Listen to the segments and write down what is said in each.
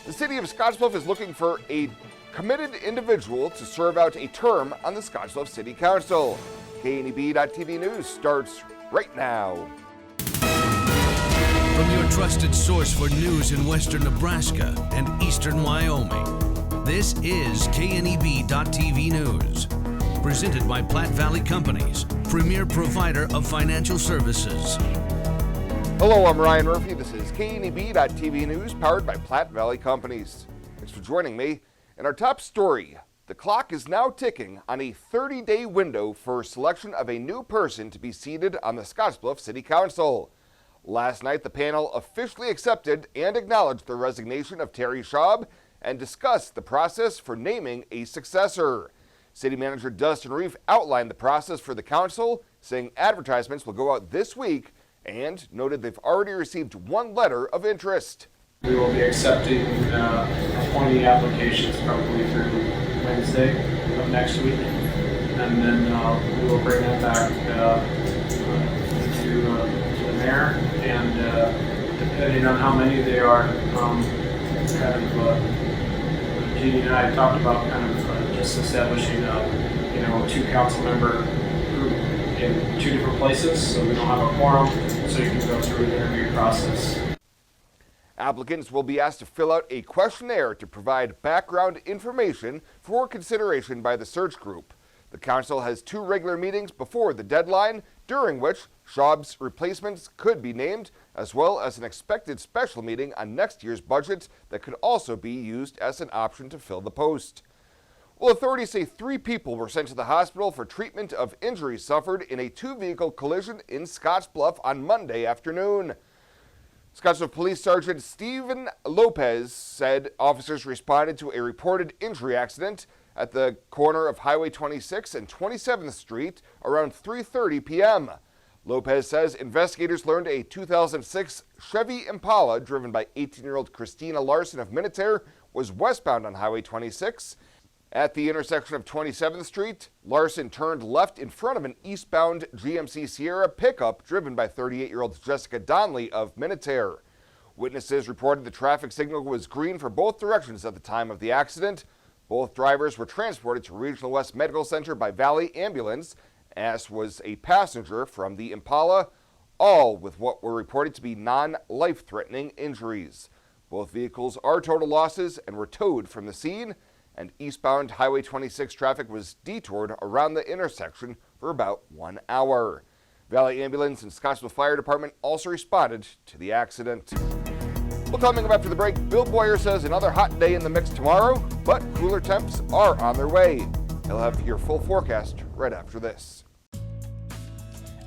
The city of Scottsbluff is looking for a committed individual to serve out a term on the Scottsbluff City Council. KNEB.TV News starts right now. From your trusted source for news in western Nebraska and eastern Wyoming, this is KNEB.TV News. Presented by Platte Valley Companies, premier provider of financial services. Hello, I'm Ryan Murphy. This is KNEB.TV News, powered by Platte Valley Companies. Thanks for joining me. In our top story, the clock is now ticking on a 30-day window for selection of a new person to be seated on the Scottsbluff City Council. Last night, the panel officially accepted and acknowledged the resignation of Terry Schaub and discussed the process for naming a successor. City Manager Dustin Reef outlined the process for the council, saying advertisements will go out this week, and noted they've already received one letter of interest. We will be accepting appointee applications probably through Wednesday of next week, and then we will bring that back to the mayor, and depending on how many they are, Jeannie and I talked about just establishing a two council member group in two different places, so we don't have a quorum, so you can go through the interview process. Applicants will be asked to fill out a questionnaire to provide background information for consideration by the search group. The council has 2 regular meetings before the deadline, during which Schaub's replacements could be named, as well as an expected special meeting on next year's budget that could also be used as an option to fill the post. Well, authorities say 3 people were sent to the hospital for treatment of injuries suffered in a 2-vehicle collision in Scottsbluff on Monday afternoon. Scottsbluff Police Sergeant Stephen Lopez said officers responded to a reported injury accident at the corner of Highway 26 and 27th Street around 3:30 p.m. Lopez says investigators learned a 2006 Chevy Impala driven by 18-year-old Christina Larson of Minatare was westbound on Highway 26. At the intersection of 27th Street, Larson turned left in front of an eastbound GMC Sierra pickup driven by 38-year-old Jessica Donnelly of Minatare. Witnesses reported the traffic signal was green for both directions at the time of the accident. Both drivers were transported to Regional West Medical Center by Valley Ambulance, as was a passenger from the Impala, all with what were reported to be non-life-threatening injuries. Both vehicles are total losses and were towed from the scene, and eastbound Highway 26 traffic was detoured around the intersection for about 1 hour. Valley Ambulance and Scottsbluff Fire Department also responded to the accident. Well, coming up after the break, Bill Boyer says another hot day in the mix tomorrow, but cooler temps are on their way. He'll have your full forecast right after this.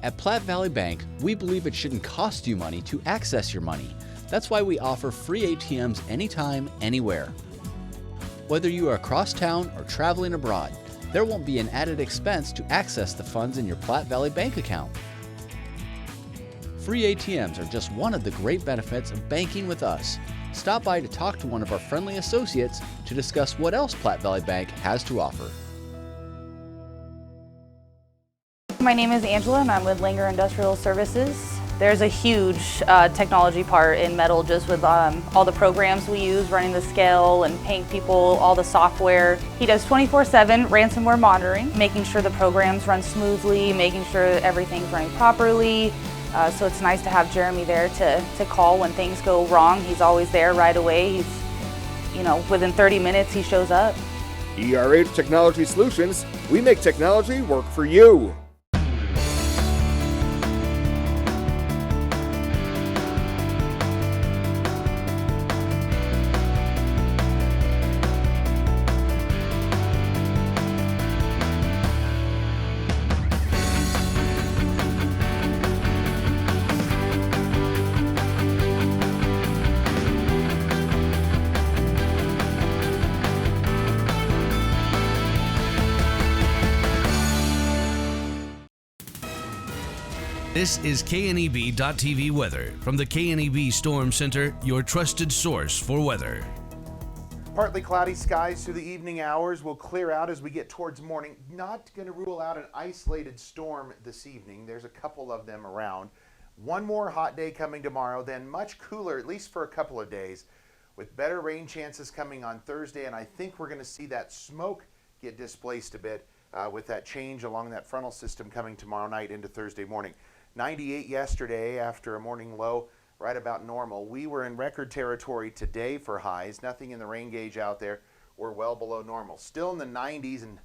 At Platte Valley Bank, we believe it shouldn't cost you money to access your money. That's why we offer free ATMs anytime, anywhere. Whether you are across town or traveling abroad, there won't be an added expense to access the funds in your Platte Valley Bank account. Free ATMs are just one of the great benefits of banking with us. Stop by to talk to one of our friendly associates to discuss what else Platte Valley Bank has to offer. My name is Angela and I'm with Langer Industrial Services. There's a huge technology part in metal, just with all the programs we use, running the scale and paying people, all the software. He does 24/7 ransomware monitoring, making sure the programs run smoothly, making sure everything's running properly. So it's nice to have Jeremy there to call when things go wrong. He's always there right away. He's, within 30 minutes he shows up. ERH Technology Solutions, we make technology work for you. This is KNEB.TV weather from the KNEB Storm Center, your trusted source for weather. Partly cloudy skies through the evening hours will clear out as we get towards morning. Not going to rule out an isolated storm this evening. There's a couple of them around. One more hot day coming tomorrow, then much cooler, at least for a couple of days. with better rain chances coming on Thursday, and I think we're going to see that smoke get displaced a bit with that change along that frontal system coming tomorrow night into Thursday morning. 98 yesterday after a morning low, right about normal. We were in record territory today for highs. Nothing in the rain gauge out there. We're well below normal. Still in the 90s and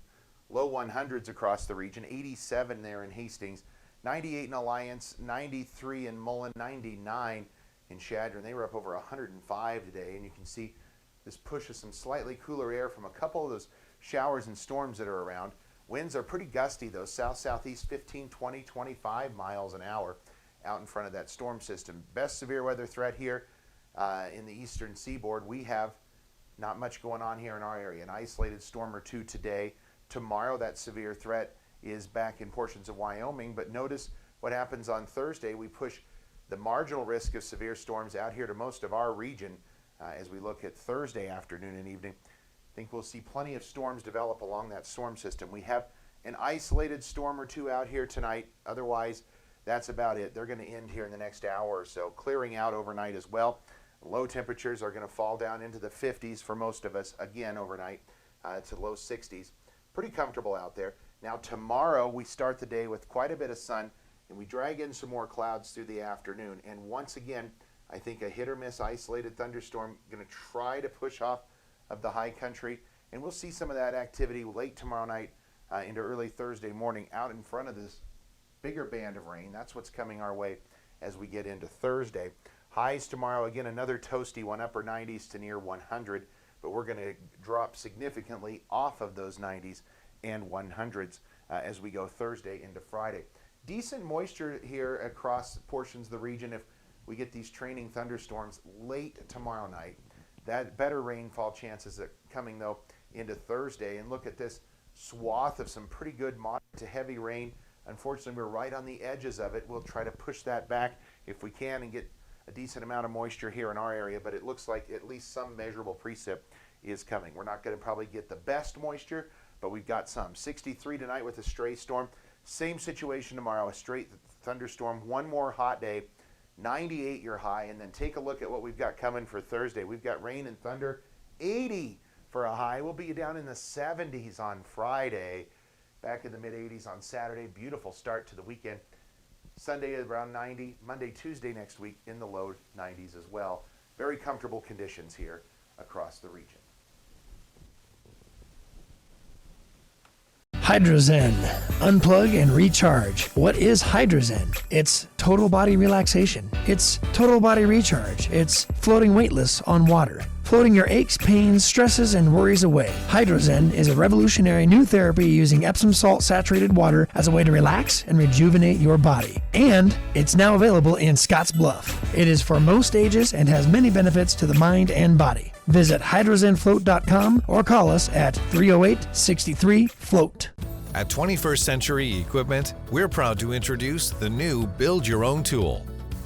low 100s across the region. 87 there in Hastings, 98 in Alliance, 93 in Mullen, 99 in Chadron. They were up over 105 today, and you can see this push of some slightly cooler air from a couple of those showers and storms that are around. Winds are pretty gusty though, south-southeast 15, 20, 25 miles an hour out in front of that storm system. Best severe weather threat here in the eastern seaboard. We have not much going on here in our area. An isolated storm or two today. Tomorrow that severe threat is back in portions of Wyoming, but notice what happens on Thursday. We push the marginal risk of severe storms out here to most of our region as we look at Thursday afternoon and evening. I think we'll see plenty of storms develop along that storm system. We have an isolated storm or two out here tonight. Otherwise, that's about it. They're going to end here in the next hour or so, clearing out overnight as well. Low temperatures are going to fall down into the 50s for most of us again overnight to low 60s. Pretty comfortable out there. Now tomorrow we start the day with quite a bit of sun, and we drag in some more clouds through the afternoon. And once again, I think a hit or miss isolated thunderstorm going to try to push off of the high country, and we'll see some of that activity late tomorrow night into early Thursday morning out in front of this bigger band of rain. That's what's coming our way as we get into Thursday. Highs tomorrow, again, another toasty one, upper 90s to near 100, but we're going to drop significantly off of those 90s and 100s as we go Thursday into Friday. Decent moisture here across portions of the region if we get these training thunderstorms late tomorrow night. That better rainfall chances are coming, though, into Thursday. And look at this swath of some pretty good moderate to heavy rain. Unfortunately, we're right on the edges of it. We'll try to push that back if we can and get a decent amount of moisture here in our area, but it looks like at least some measurable precip is coming. We're not going to probably get the best moisture, but we've got some. 63 tonight with a stray storm. Same situation tomorrow, a straight thunderstorm, one more hot day. 98 your high, and then take a look at what we've got coming for Thursday. We've got rain and thunder, 80 for a high. We'll be down in the 70s on Friday, back in the mid-80s on Saturday. Beautiful start to the weekend. Sunday around 90, Monday, Tuesday next week in the low 90s as well. Very comfortable conditions here across the region. Hydrozen. Unplug and recharge. What is Hydrozen? It's total body relaxation. It's total body recharge. It's floating weightless on water. Floating your aches, pains, stresses, and worries away. Hydrozen is a revolutionary new therapy using Epsom salt saturated water as a way to relax and rejuvenate your body. And it's now available in Scottsbluff. It is for most ages and has many benefits to the mind and body. Visit hydrozenfloat.com or call us at 308-63-FLOAT. At 21st Century Equipment, we're proud to introduce the new Build Your Own tool.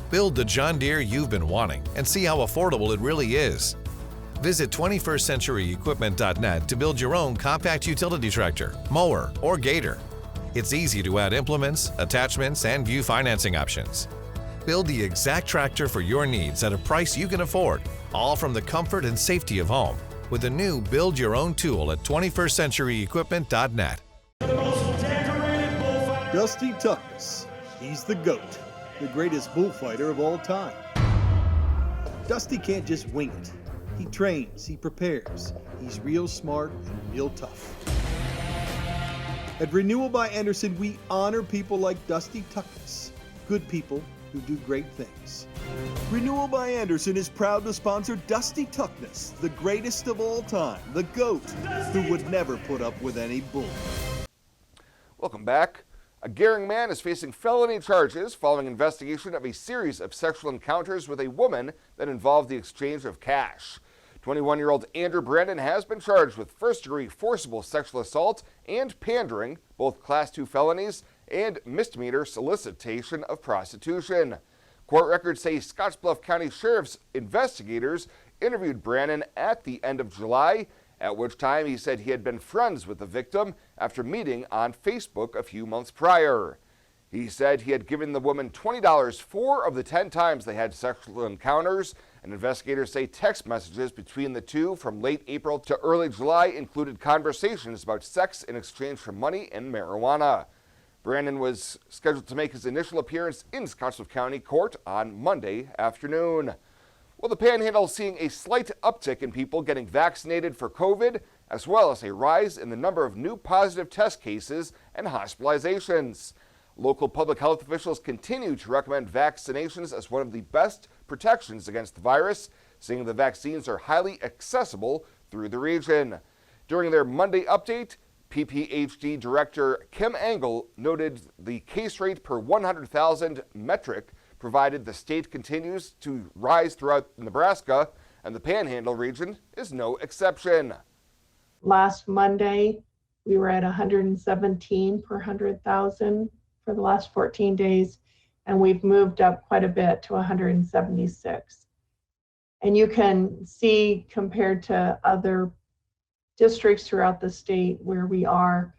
Build the John Deere you've been wanting and see how affordable it really is. Visit 21stcenturyequipment.net to build your own compact utility tractor, mower, or gator. It's easy to add implements, attachments, and view financing options. Build the exact tractor for your needs at a price you can afford, all from the comfort and safety of home, with the new Build Your Own tool at 21stcenturyequipment.net. Dusty Tuckness. He's the GOAT, the greatest bullfighter of all time. Dusty can't just wing it. He trains, he prepares. He's real smart and real tough. At Renewal by Anderson, we honor people like Dusty Tuckness, good people who do great things. Renewal by Anderson is proud to sponsor Dusty Tuckness, the greatest of all time, the GOAT, who would never put up with any bull. Welcome back. A Gering man is facing felony charges following investigation of a series of sexual encounters with a woman that involved the exchange of cash. 21-year-old Andrew Brandon has been charged with first-degree forcible sexual assault and pandering, both Class 2 felonies, and misdemeanor solicitation of prostitution. Court records say Scottsbluff County Sheriff's investigators interviewed Brandon at the end of July, at which time he said he had been friends with the victim after meeting on Facebook a few months prior. He said he had given the woman $20 4 of the 10 times they had sexual encounters, and investigators say text messages between the two from late April to early July included conversations about sex in exchange for money and marijuana. Brandon was scheduled to make his initial appearance in Scottsbluff County Court on Monday afternoon. Well, the Panhandle is seeing a slight uptick in people getting vaccinated for COVID, as well as a rise in the number of new positive test cases and hospitalizations. Local public health officials continue to recommend vaccinations as one of the best protections against the virus, saying the vaccines are highly accessible through the region. During their Monday update, PPHD Director Kim Engel noted the case rate per 100,000 metric, provided the state continues to rise throughout Nebraska, and the Panhandle region is no exception. Last Monday, we were at 117 per 100,000 for the last 14 days, and we've moved up quite a bit to 176. And you can see, compared to other districts throughout the state where we are,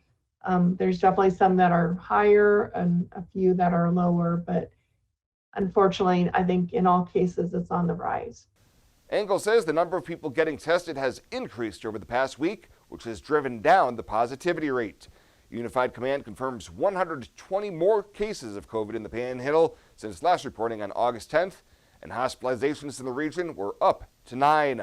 there's definitely some that are higher and a few that are lower, but unfortunately, I think in all cases it's on the rise. Engel says the number of people getting tested has increased over the past week, which has driven down the positivity rate. Unified Command confirms 120 more cases of COVID in the Panhandle since last reporting on August 10th, and hospitalizations in the region were up to 9.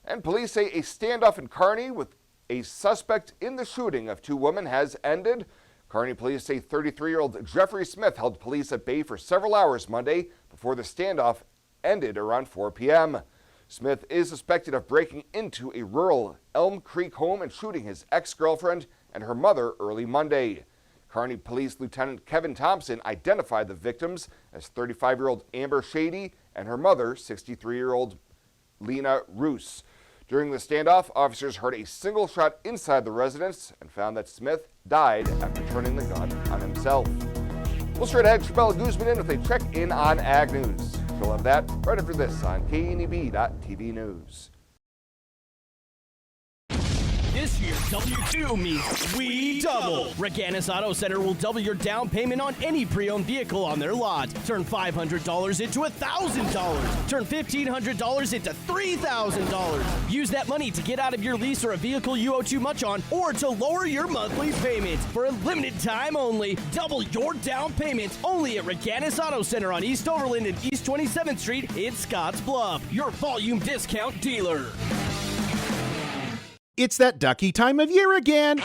And police say a standoff in Kearney with a suspect in the shooting of 2 women has ended. Kearney police say 33-year-old Jeffrey Smith held police at bay for several hours Monday before the standoff ended around 4 p.m. Smith is suspected of breaking into a rural Elm Creek home and shooting his ex-girlfriend and her mother early Monday. Kearney Police Lieutenant Kevin Thompson identified the victims as 35-year-old Amber Shady and her mother, 63-year-old Lena Roos. During the standoff, officers heard a single shot inside the residence and found that Smith died after turning the gun on himself. We'll straight ahead Chabella Guzman in with a check-in on Ag News. She'll have that right after this on KNEB.TV News. This year, W2 means we double. Reganis Auto Center will double your down payment on any pre-owned vehicle on their lot. Turn $500 into $1,000. Turn $1,500 into $3,000. Use that money to get out of your lease or a vehicle you owe too much on, or to lower your monthly payments. For a limited time only, double your down payment only at Reganis Auto Center on East Overland and East 27th Street in Scottsbluff, your volume discount dealer. It's that ducky time of year again.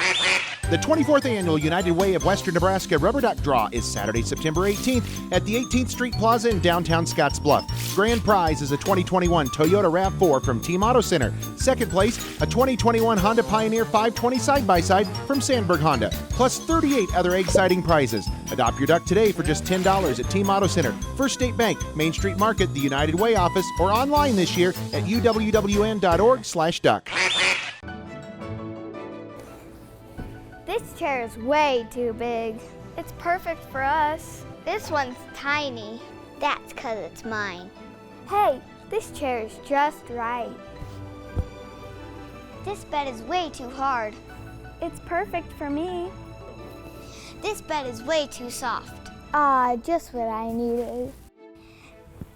The 24th Annual United Way of Western Nebraska Rubber Duck Draw is Saturday, September 18th at the 18th Street Plaza in downtown Scottsbluff. Grand prize is a 2021 Toyota RAV4 from Team Auto Center. Second place, a 2021 Honda Pioneer 520 side-by-side from Sandberg Honda, plus 38 other exciting prizes. Adopt your duck today for just $10 at Team Auto Center, First State Bank, Main Street Market, the United Way office, or online this year at uwwn.org/duck. This chair is way too big. It's perfect for us. This one's tiny. That's 'cause it's mine. Hey, this chair is just right. This bed is way too hard. It's perfect for me. This bed is way too soft. Just what I needed.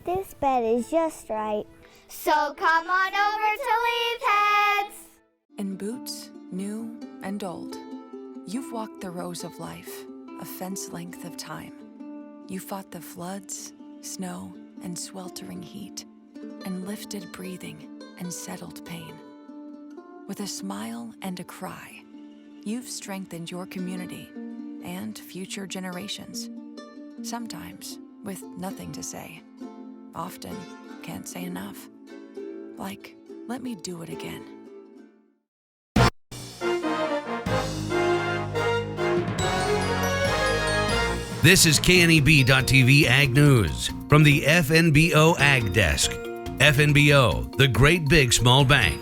This bed is just right. So come on over to Leaf Heads. In boots, new and old, you've walked the rows of life, a fence length of time. You fought the floods, snow, and sweltering heat, and lifted breathing and settled pain. With a smile and a cry, you've strengthened your community and future generations. Sometimes with nothing to say. Often can't say enough. Like, let me do it again. This is KNEB.TV Ag News from the FNBO Ag Desk. FNBO, the great big small bank.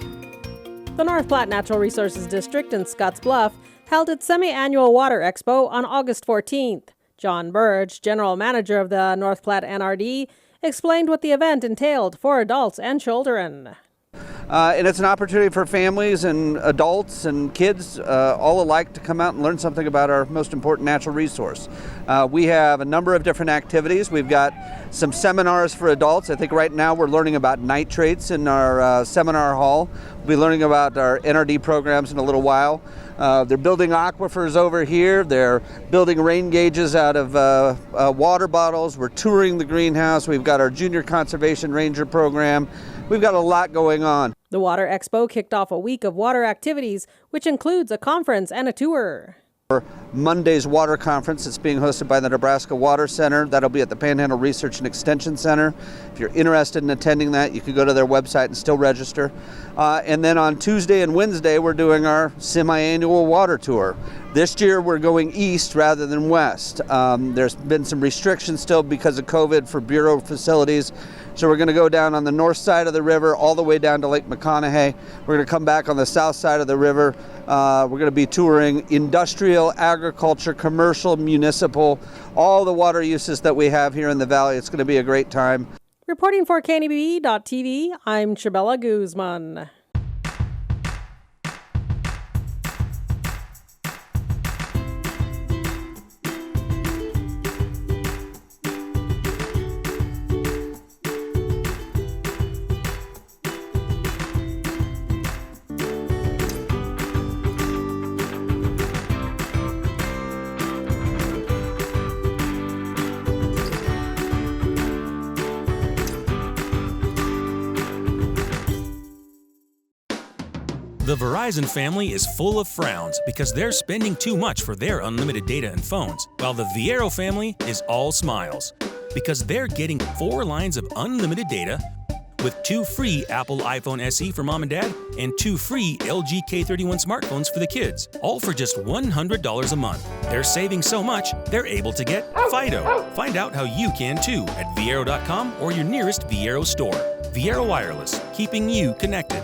The North Platte Natural Resources District in Scottsbluff held its semi-annual Water Expo on August 14th. John Burge, General Manager of the North Platte NRD, explained what the event entailed for adults and children. And it's an opportunity for families and adults and kids all alike to come out and learn something about our most important natural resource. We have a number of different activities. We've got some seminars for adults. I think right now we're learning about nitrates in our seminar hall. We'll be learning about our NRD programs in a little while. They're building aquifers over here. They're building rain gauges out of water bottles. We're touring the greenhouse. We've got our Junior Conservation Ranger program. We've got a lot going on. The Water Expo kicked off a week of water activities, which includes a conference and a tour. Monday's water conference that's being hosted by the Nebraska Water Center. That'll be at the Panhandle Research and Extension Center. If you're interested in attending that, you can go to their website and still register. And then on Tuesday and Wednesday, we're doing our semi-annual water tour. This year, we're going east rather than west. There's been some restrictions still because of COVID for Bureau facilities. So we're going to go down on the north side of the river all the way down to Lake McConaughey. We're going to come back on the south side of the river. We're going to be touring industrial, agriculture, commercial, municipal, all the water uses that we have here in the valley. It's going to be a great time. Reporting for KNEB.TV, I'm Chabella Guzman. The Verizon family is full of frowns because they're spending too much for their unlimited data and phones, while the Viero family is all smiles because they're getting 4 lines of unlimited data with 2 free Apple iPhone SE for mom and dad and 2 free LG K31 smartphones for the kids, all for just $100 a month. They're saving so much, they're able to get Fido. Find out how you can too at Viero.com or your nearest Viero store. Viero Wireless, keeping you connected.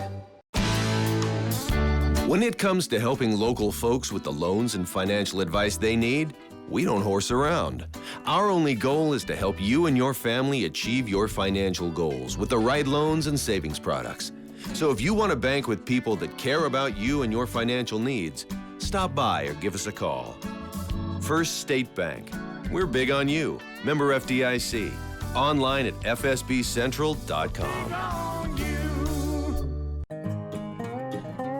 When it comes to helping local folks with the loans and financial advice they need, we don't horse around. Our only goal is to help you and your family achieve your financial goals with the right loans and savings products. So if you want to bank with people that care about you and your financial needs, stop by or give us a call. First State Bank. We're big on you. Member FDIC. Online at fsbcentral.com.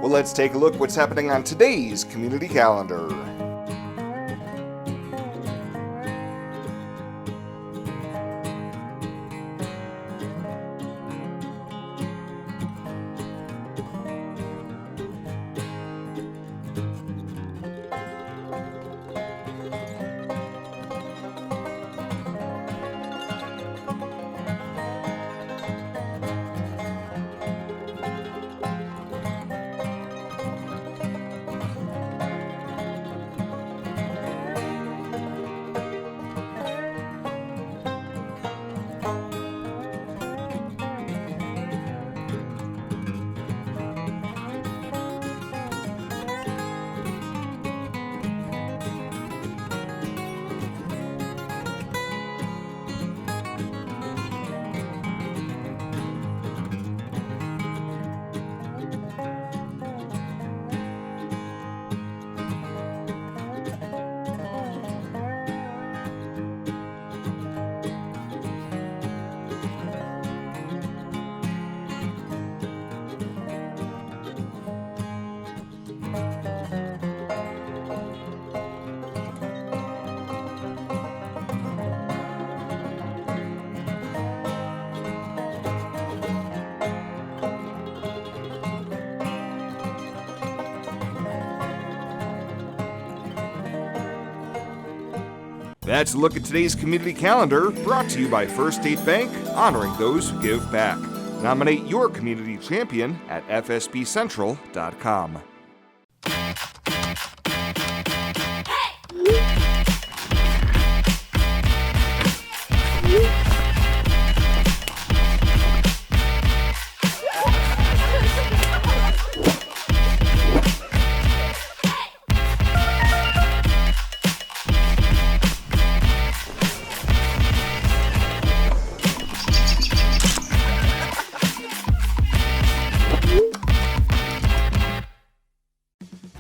Well, let's take a look what's happening on today's community calendar. That's a look at today's community calendar, brought to you by First State Bank, honoring those who give back. Nominate your community champion at fsbcentral.com.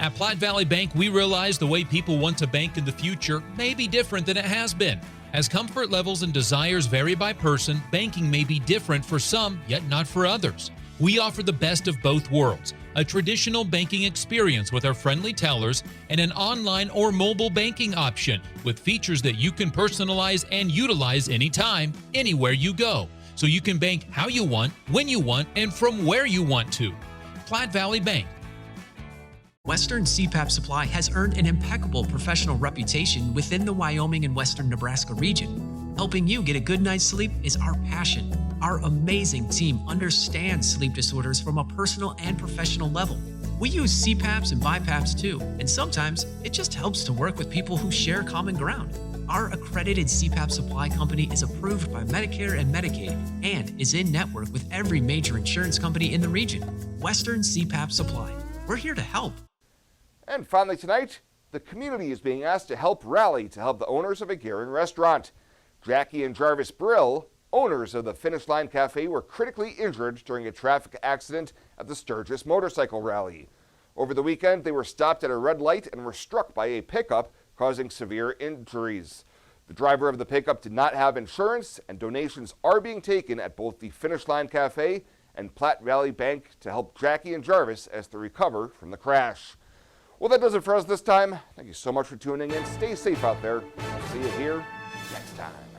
At Platte Valley Bank, we realize the way people want to bank in the future may be different than it has been. As comfort levels and desires vary by person, banking may be different for some, yet not for others. We offer the best of both worlds, a traditional banking experience with our friendly tellers and an online or mobile banking option with features that you can personalize and utilize anytime, anywhere you go. So you can bank how you want, when you want, and from where you want to. Platte Valley Bank. Western CPAP Supply has earned an impeccable professional reputation within the Wyoming and Western Nebraska region. Helping you get a good night's sleep is our passion. Our amazing team understands sleep disorders from a personal and professional level. We use CPAPs and BiPAPs too, and sometimes it just helps to work with people who share common ground. Our accredited CPAP supply company is approved by Medicare and Medicaid and is in network with every major insurance company in the region. Western CPAP Supply. We're here to help. And finally tonight, the community is being asked to help rally to help the owners of a Gehring restaurant. Jackie and Jarvis Brill, owners of the Finish Line Cafe, were critically injured during a traffic accident at the Sturgis motorcycle rally. Over the weekend, they were stopped at a red light and were struck by a pickup, causing severe injuries. The driver of the pickup did not have insurance, and donations are being taken at both the Finish Line Cafe and Platte Valley Bank to help Jackie and Jarvis as they recover from the crash. Well, that does it for us this time. Thank you so much for tuning in. Stay safe out there. I'll see you here next time.